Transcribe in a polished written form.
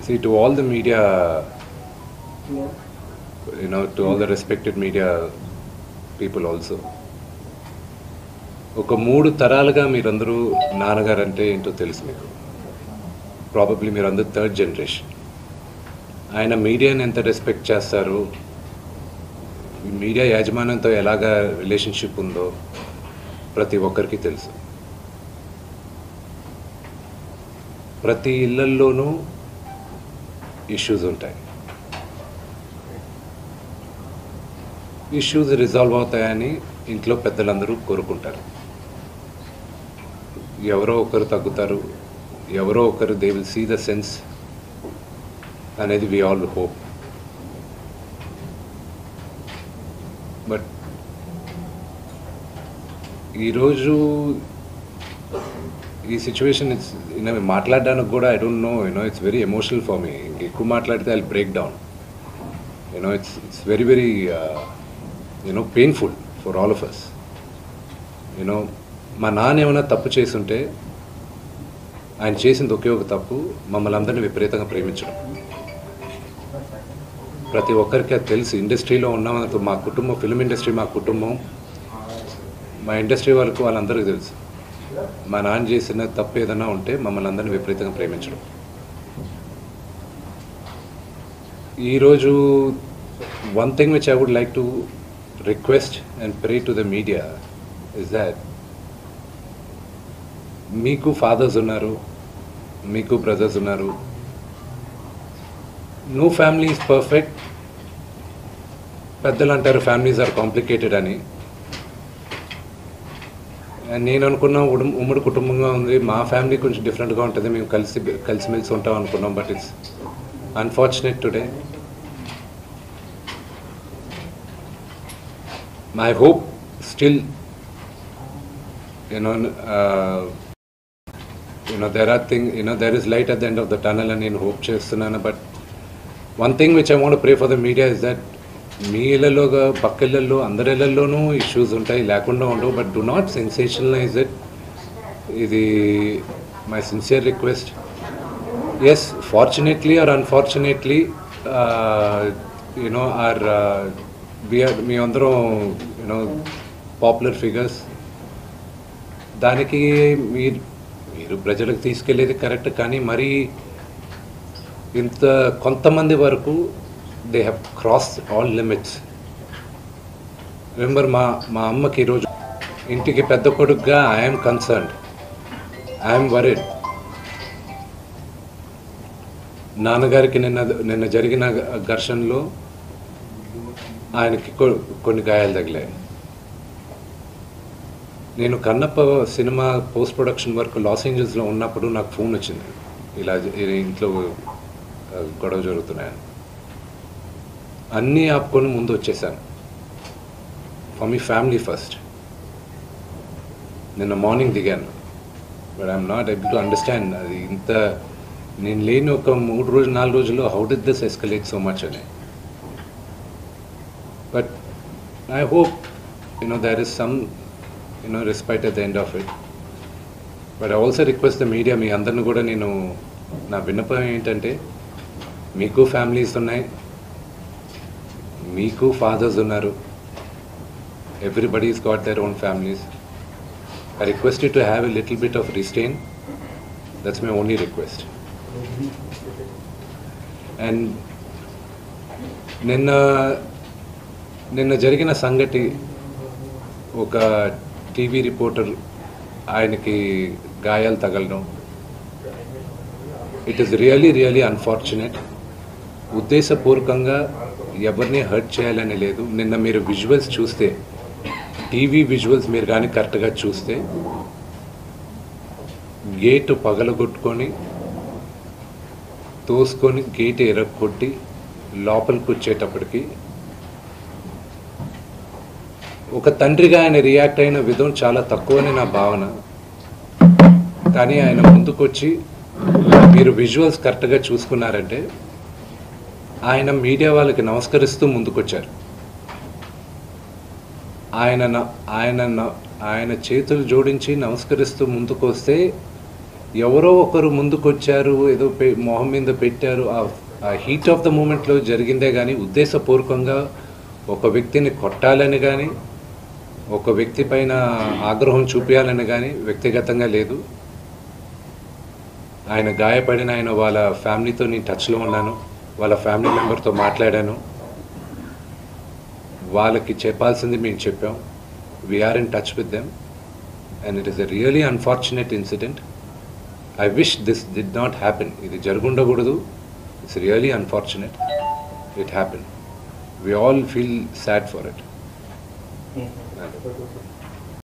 See, to all the media, to all the respected media people also. ఒక 3 తరాలుగా మీరందరూ నాన్నగారు అంటే ఏంటో తెలుసు మీకు. ప్రాబబ్లీ మీరందరూ థర్డ్ జనరేషన్. ఆయన మీడియాని ఎంత రెస్పెక్ట్ చేస్తారు, మీడియా యాజమాన్యంతో ఎలాగా రిలేషన్షిప్ ఉందో ప్రతి ఒక్కరికి తెలుసు. ప్రతి ఇళ్లల్లోనూ ఇష్యూస్ ఉంటాయి. ఇష్యూస్ రిజాల్వ్ అవుతాయని ఇంట్లో పెద్దలందరూ కోరుకుంటారు. ఎవరో ఒకరు తగ్గుతారు, ఎవరో ఒకరు they will see the sense అనేది వి ఆల్ హోప్. బట్ ఈరోజు ఈ సిచ్యువేషన్ మాట్లాడడానికి కూడా I don't know, it's very emotional for me. ఎక్కువ మాట్లాడితే I break down. It's very very painful for all of us. మా నాన్న ఏమైనా తప్పు చేస్తుంటే ఆయన చేసింది ఒకే ఒక తప్పు, మమ్మల్ని అందరినీ విపరీతంగా ప్రేమించడం. ప్రతి ఒక్కరికి అది తెలుసు. ఇండస్ట్రీలో ఉన్నామన్నట్టు మా కుటుంబం, ఫిల్మ్ ఇండస్ట్రీ మా కుటుంబం, మా ఇండస్ట్రీ వాళ్ళందరికీ తెలుసు. మా నాన్న చేసిన తప్పు ఏదైనా ఉంటే మమ్మల్ని అందరినీ విపరీతంగా ప్రేమించడం. ఈరోజు one thing which I would like to request and pray to the media is that మీకు ఫాదర్స్ ఉన్నారు, మీకు బ్రదర్స్ ఉన్నారు. No family is perfect. పెద్దలు అంటారు ఫ్యామిలీస్ ఆర్ కాంప్లికేటెడ్ అని. నేను అనుకున్నా ఉమ్మడి కుటుంబంగా ఉంది, మా ఫ్యామిలీ కొంచెం డిఫరెంట్గా ఉంటుంది, మేము కలిసిమెలిసి ఉంటాం అనుకున్నాం. But it's unfortunate today. My hope still there is light at the end of the tunnel అని నేను హోప్ చేస్తున్నాను. But one thing which I want pray for the media is that మీ ఇళ్లలోగా పక్క ఇళ్లలో అందరి ఇళ్లలోనూ ఇష్యూస్ ఉంటాయి, లేకుండా ఉండవు. But do not sensationalize it. ఇది my sincere request. Yes, fortunately or unfortunately మీ అందరం పాపులర్ ఫిగర్స్. దానికి మీరు ప్రజలకు తీసుకెళ్ళేది కరెక్ట్, కానీ మరి ఇంత కొంతమంది వరకు they have crossed all limits. Remember, మా అమ్మకి ఈరోజు ఇంటికి పెద్ద కొడుకుగా ఐఎమ్ కన్సర్న్డ్, ఐఎమ్ వరీడ్. నాన్నగారికి నిన్న జరిగిన ఘర్షణలో ఆయనకి కొన్ని గాయాలు తగిలాయి. నేను కన్నప్ప సినిమా పోస్ట్ ప్రొడక్షన్ వర్క్ లాస్ ఏంజల్స్లో ఉన్నప్పుడు నాకు ఫోన్ వచ్చింది, ఇలా ఇంట్లో గొడవ జరుగుతున్నాయని. అన్నీ ఆపుకొని ముందు వచ్చేసాను. For me family first. నిన్న మార్నింగ్ దిగాను. But I'm not able to understand అది ఇంత నేను లేని ఒక 3-4 రోజుల్లో how did this escalate so much అని. But I hope there is some respite at the end of it. But I also request the media, మీ అందరిని కూడా నేను నా విన్నపం ఏంటంటే, మీకు ఫ్యామిలీస్ ఉన్నాయి, మీకు ఫాదర్స్ ఉన్నారు, everybody's got their own families. I request you to have a little bit of restraint. That's my only request. And నిన్న జరిగిన సంగతి, ఒక టీవీ రిపోర్టర్ ఆయనకి గాయాలు తగలడం, ఇట్ ఈస్ రియలీ అన్ఫార్చునేట్. ఉద్దేశపూర్వకంగా ఎవరిని హర్ట్ చేయాలని లేదు. నిన్న మీరు విజువల్స్ చూస్తే, టీవీ విజువల్స్ మీరు కానీ కరెక్ట్గా చూస్తే, గేటు పగలగొట్టుకొని తోసుకొని గేట్ ఎరగొట్టి లోపలికి వచ్చేటప్పటికి ఒక తండ్రిగా ఆయన రియాక్ట్ అయిన విధం చాలా తక్కువని నా భావన. కానీ ఆయన ముందుకొచ్చి, మీరు విజువల్స్ కరెక్ట్గా చూసుకున్నారంటే, ఆయన మీడియా వాళ్ళకి నమస్కరిస్తూ ముందుకొచ్చారు. ఆయన చేతులు జోడించి నమస్కరిస్తూ ముందుకు వస్తే ఎవరో ఒకరు ముందుకొచ్చారు, ఏదో మొహం మీద పెట్టారు. ఆ హీట్ ఆఫ్ ద మూమెంట్లో జరిగిందే కానీ ఉద్దేశపూర్వకంగా ఒక వ్యక్తిని కొట్టాలని కానీ ఒక వ్యక్తి పైన ఆగ్రహం చూపించాలని కానీ వ్యక్తిగతంగా లేదు. ఆయన గాయపడిన ఆయన వాళ్ళ ఫ్యామిలీతో నేను టచ్లో ఉన్నాను, వాళ్ళ ఫ్యామిలీ మెంబర్తో మాట్లాడాను. వాళ్ళకి చెప్పాల్సింది మేము చెప్పాం. We're in touch with them and it is a really unfortunate incident. I wish this did not happen. ఇది జరుగుండకూడదు. It's really unfortunate. It happen. We all feel sad for it.